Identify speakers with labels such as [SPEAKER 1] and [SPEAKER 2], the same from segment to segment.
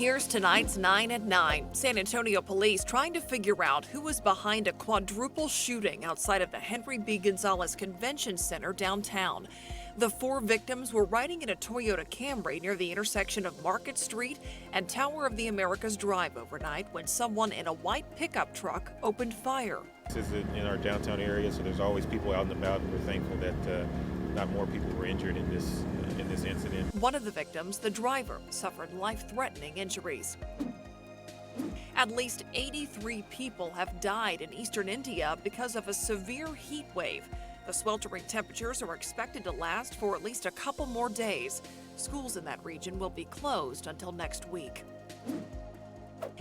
[SPEAKER 1] Here's tonight's 9 at 9. San Antonio police trying to figure out who was behind a quadruple shooting outside of the Henry B. Gonzalez Convention Center downtown. The 4 victims were riding in a Toyota Camry near the intersection of Market Street and Tower of the Americas Drive overnight when someone in a white pickup truck opened fire.
[SPEAKER 2] This is in our downtown area, so there's always people out and about, and we're thankful that not more people were injured in this incident.
[SPEAKER 1] One of the victims, the driver, suffered life-threatening injuries. At least 83 people have died in eastern India because of a severe heat wave. The sweltering temperatures are expected to last for at least a couple more days. Schools in that region will be closed until next week.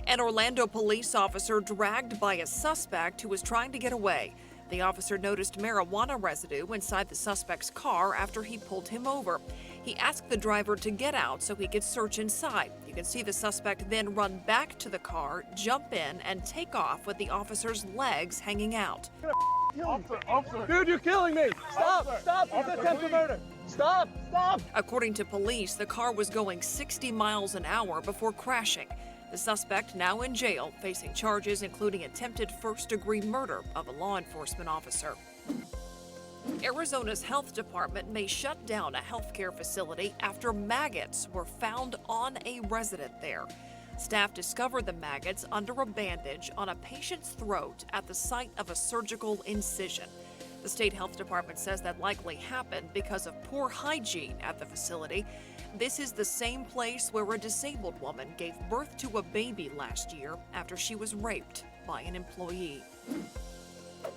[SPEAKER 1] An Orlando police officer dragged by a suspect who was trying to get away. The officer noticed marijuana residue inside the suspect's car after he pulled him over. He asked the driver to get out so he could search inside. You can see the suspect then run back to the car, jump in, and take off with the officer's legs hanging out.
[SPEAKER 3] Officer. Dude, you're killing me! Stop! Officer. Stop! It's attempted murder! Stop! Stop!
[SPEAKER 1] According to police, the car was going 60 miles an hour before crashing. The suspect now in jail, facing charges including attempted first-degree murder of a law enforcement officer. Arizona's health department may shut down a healthcare facility after maggots were found on a resident there. Staff discovered the maggots under a bandage on a patient's throat at the site of a surgical incision. The state health department says that likely happened because of poor hygiene at the facility. This is the same place where a disabled woman gave birth to a baby last year after she was raped by an employee.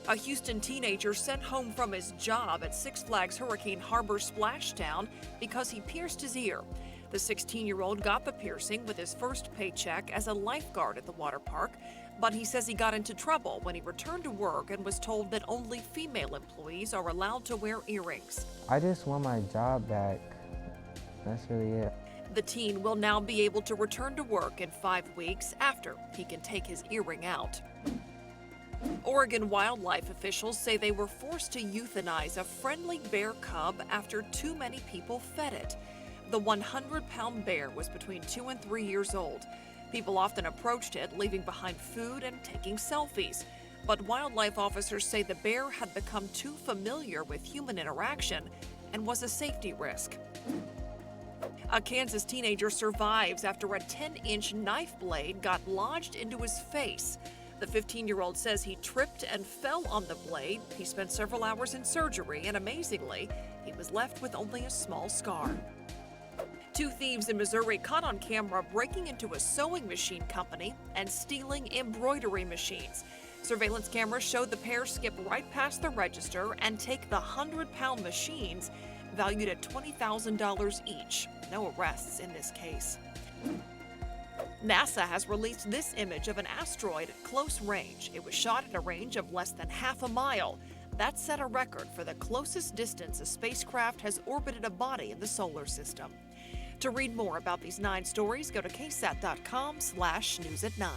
[SPEAKER 1] A Houston teenager sent home from his job at Six Flags Hurricane Harbor Splashdown because he pierced his ear. The 16-year-old got the piercing with his first paycheck as a lifeguard at the water park, but he says he got into trouble when he returned to work and was told that only female employees are allowed to wear earrings.
[SPEAKER 4] I just want my job back. That's really it.
[SPEAKER 1] The teen will now be able to return to work in 5 weeks after he can take his earring out. Oregon wildlife officials say they were forced to euthanize a friendly bear cub after too many people fed it. The 100-pound bear was between 2 and 3 years old. People often approached it, leaving behind food and taking selfies. But wildlife officers say the bear had become too familiar with human interaction and was a safety risk. A Kansas teenager survives after a 10-inch knife blade got lodged into his face. The 15-year-old says he tripped and fell on the blade. He spent several hours in surgery, and amazingly, he was left with only a small scar. 2 thieves in Missouri caught on camera breaking into a sewing machine company and stealing embroidery machines. Surveillance cameras showed the pair skip right past the register and take the 100-pound machines, valued at $20,000 each. No arrests in this case. NASA has released this image of an asteroid at close range. It was shot at a range of less than half a mile. That set a record for the closest distance a spacecraft has orbited a body in the solar system. To read more about these 9 stories, go to ksat.com/news at 9.